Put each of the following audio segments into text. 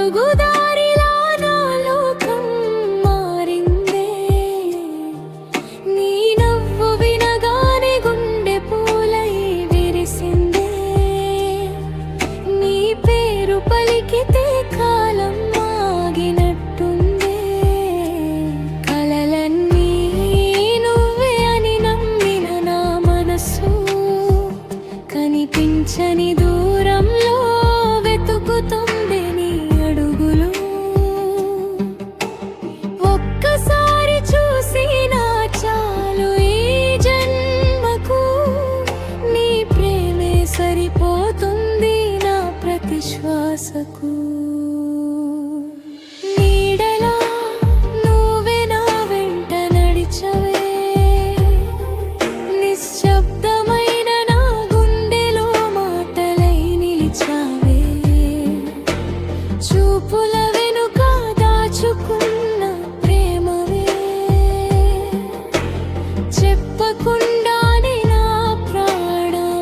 అడుగుదారిలా నా లోకం మారిందే. నీ నవ్వు వినగానే గుండె పూలై విరిసిందే. నీ పేరు పలికితే కాలం ఆగినట్టుందే. కలలన్నీ నువ్వే అని నమ్మిన నా మనసు కనిపించని దూరంలో వెతుకుతుంది నీ అడుగులు. ఒక్కసారి చూసినా చాలు ఈ జన్మకు. నీ ప్రేమే సరిపోతుంది నా ప్రతి శ్వాసకు. నీడలా నువ్వే నా వెంట నడిచవే. నిశ్శబ్దమైన నా గుండెలో మాటలై నిలిచావే. చూపుల వెనుక దాచుకున్న ప్రేమవే. చెప్పకుండానే నా ప్రాణమైపోయావే.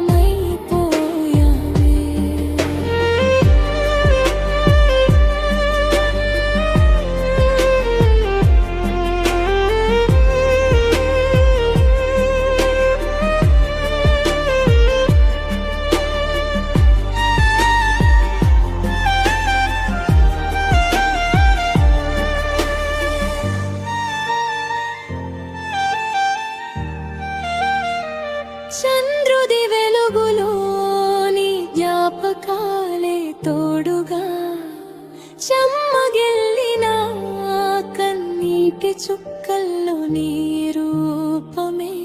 చంద్రుడి వెలుగులో నీ జ్ఞాపకాలే తోడుగా. చెమ్మగిల్లిన కన్నీటి చుక్కల్లో నీ రూపమే.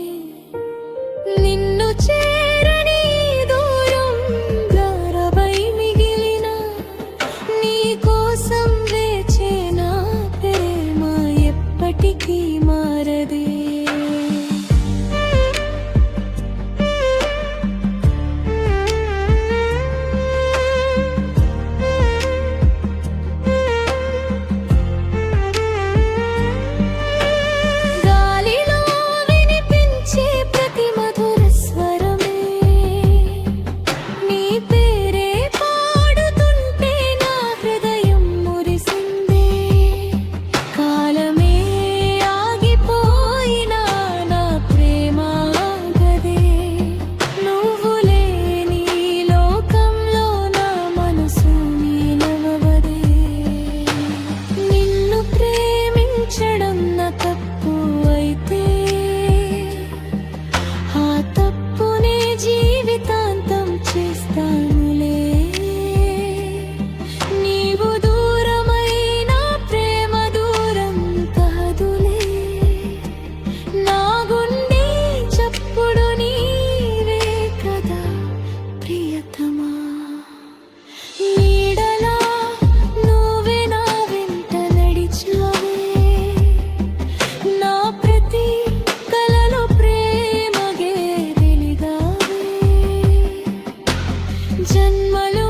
నిన్ను చేరని దూరం గారవై మిగిలిన. నీ కోసం వేచే నా ప్రేమ ఎప్పటికీ మారదే. గాలిలో వినిపించే ప్రతి మధుర స్వరమే. నీ పేరే పాడుతుంటే నా హృదయం మురిసిందే. కాలమే ఆగిపోయినా నా ప్రేమ ఆగదే. నువ్వు లేని లోకంలో నా మనసు నిలవదే. నిన్ను ప్రేమించడం నా తప్పు అయితే ఆ తప్పునే జీవితాంతం చేస్తానులే. నీవు దూరమైన ప్రేమ దూరం కాదులే. నా గుండె చప్పుడు నీవే కదా ప్రియతమా. నీడలా నువ్వే నా వెంట నడిచావే. నా ప్రతి కలలో ప్రేమగే వెలిగావే. జన్మలో